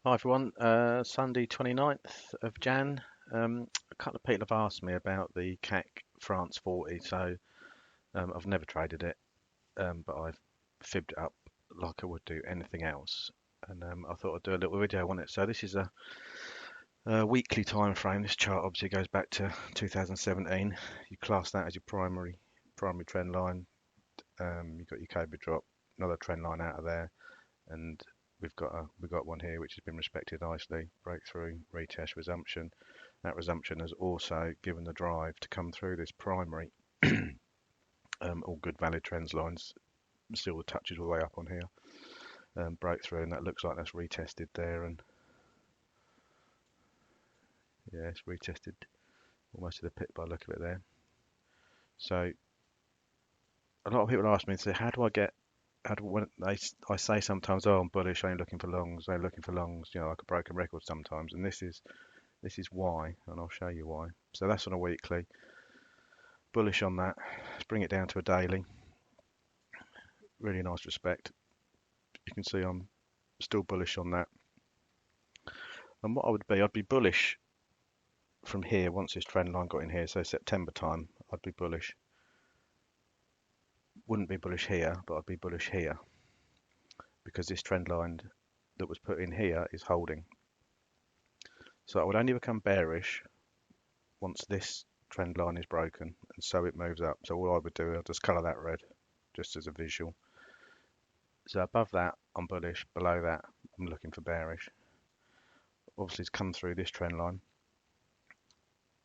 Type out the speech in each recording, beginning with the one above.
Hi everyone, Sunday 29th of Jan. A couple of people have asked me about the Cac France 40, so I've never traded it, but I've fibbed it up like I would do anything else, and I thought I'd do a little video on it. So this is a weekly time frame. This chart obviously goes back to 2017. You class that as your primary trend line. You've got your Cobra drop, another trend line out of there, and we've got one here which has been respected nicely. Breakthrough, retest, resumption. That resumption has also given the drive to come through this primary. All good valid trends lines. Still the touches all the way up on here. Breakthrough, and that looks like that's retested there, and yeah, it's retested almost to the pit by the look of it there. So a lot of people ask me, say, how do I get when I say sometimes, oh, I'm bullish, I ain't looking for longs, I'm looking for longs, like a broken record sometimes, and this is why, and I'll show you why. So that's on a weekly. Bullish on that. Let's bring it down to a daily. Really nice respect. You can see I'm still bullish on that. And what I'd be bullish from here once this trend line got in here. So September time, I'd be bullish. Wouldn't be bullish here, but I'd be bullish here because this trend line that was put in here is holding. So I would only become bearish once this trend line is broken, and so it moves up. So all I would do, I'll just colour that red just as a visual. So above that I'm bullish, below that I'm looking for bearish. Obviously it's come through this trend line.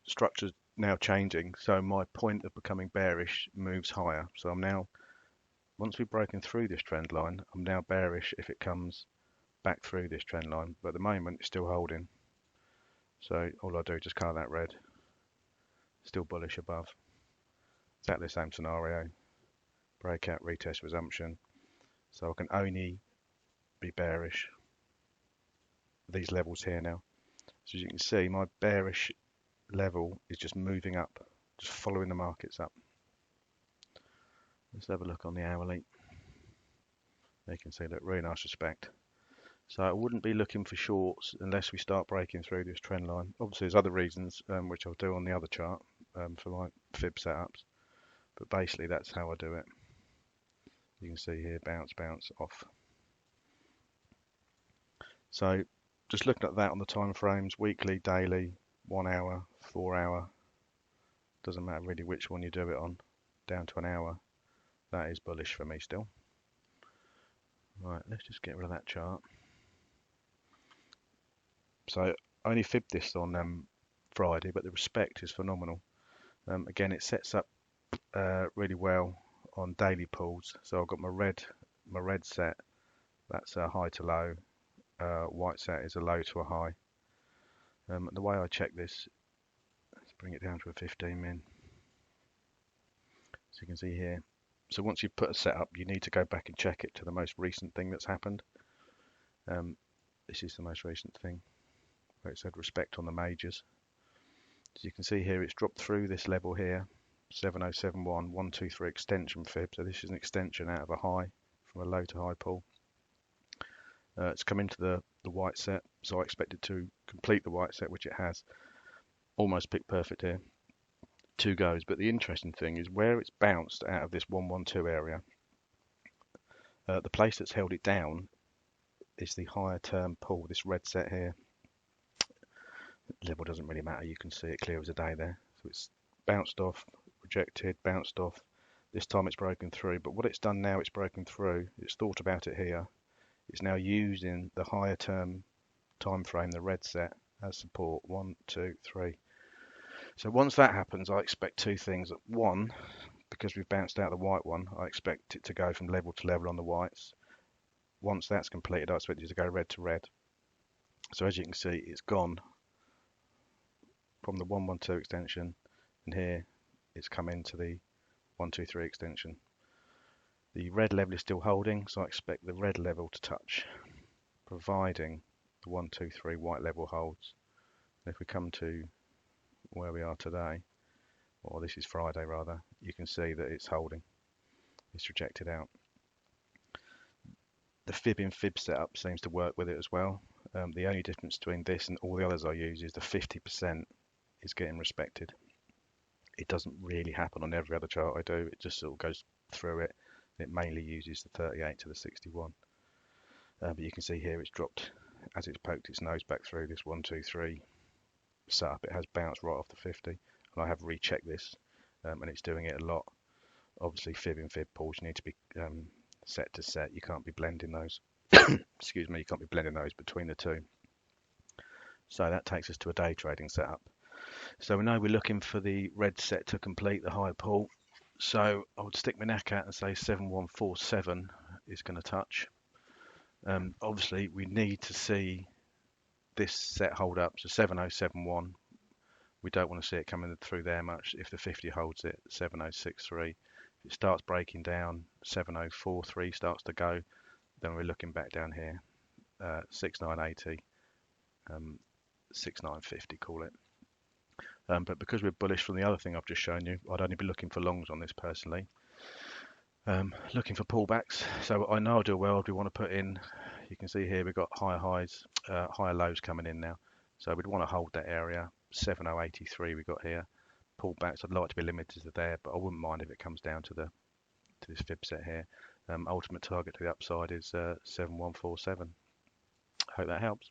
Structure's now changing, so my point of becoming bearish moves higher. So I'm now, once we've broken through this trend line, I'm now bearish if it comes back through this trend line, but at the moment it's still holding. So all I do is just colour that red. Still bullish above. Exactly the same scenario. Breakout, retest, resumption. So I can only be bearish these levels here now. So as you can see, my bearish level is just moving up, just following the markets up. Let's have a look on the hourly. You can see that really nice respect. So I wouldn't be looking for shorts unless we start breaking through this trend line. Obviously there's other reasons, which I'll do on the other chart for my fib setups, but basically that's how I do it. You can see here, bounce, bounce, off. So just looking at that on the time frames, weekly, daily, 1 hour, 4 hour, doesn't matter really which one you do it on, down to an hour, that is bullish for me still. Right, let's just get rid of that chart. So I only fibbed this on Friday, but the respect is phenomenal. Again, it sets up really well on daily pulls. So I've got my red set, that's a high to low. White set is a low to a high. The way I check this, let's bring it down to a 15 min. So you can see here. So once you've put a setup, you need to go back and check it to the most recent thing that's happened. This is the most recent thing, where it said respect on the majors. So you can see here it's dropped through this level here, 7071, 123 extension fib. So this is an extension out of a high, from a low to high pull. It's come into the white set, so I expect it to complete the white set, which it has. Almost picked perfect here. 2 goes, but the interesting thing is where it's bounced out of this 112 area. The place that's held it down is the higher term pull, this red set here. Level doesn't really matter, you can see it clear as a day there. So it's bounced off, rejected, bounced off. This time it's broken through, but what it's done now, it's broken through, it's thought about it here. It's now using the higher term time frame, the red set, as support. 1, 2, 3. So once that happens, I expect 2 things. One, because we've bounced out the white one, I expect it to go from level to level on the whites. Once that's completed, I expect it to go red to red. So as you can see, it's gone from the 112 extension, and here it's come into the 123 extension. The red level is still holding, so I expect the red level to touch, providing the 123 white level holds. And if we come to where we are today, or this is Friday rather, you can see that it's holding. It's rejected out. The fib in fib setup seems to work with it as well. The only difference between this and all the others I use is the 50% is getting respected. It doesn't really happen on every other chart I do. It just sort of goes through it. It mainly uses the 38 to the 61. But you can see here it's dropped as it's poked its nose back through this 1, 2, 3 setup. It has bounced right off the 50, and I have rechecked this, and it's doing it a lot. Obviously, fib and fib pulls you need to be set to set. You can't be blending those. Excuse me, you can't be blending those between the two. So that takes us to a day trading setup. So we know we're looking for the red set to complete the high pull. So I would stick my neck out and say 7147 is going to touch. Obviously, we need to see this set hold up. So 7071, we don't want to see it coming through there much. If the 50 holds it, 7063. If it starts breaking down, 7043 starts to go, then we're looking back down here, 6980, 6950, call it. But because we're bullish from the other thing I've just shown you, I'd only be looking for longs on this personally. Looking for pullbacks. So I know I'll do well. We want to put in, you can see here we've got higher highs, higher lows coming in now. So we'd want to hold that area. 7083 we got here. Pullbacks, I'd like to be limited to there, but I wouldn't mind if it comes down to this fib set here. Ultimate target to the upside is 7147. Hope that helps.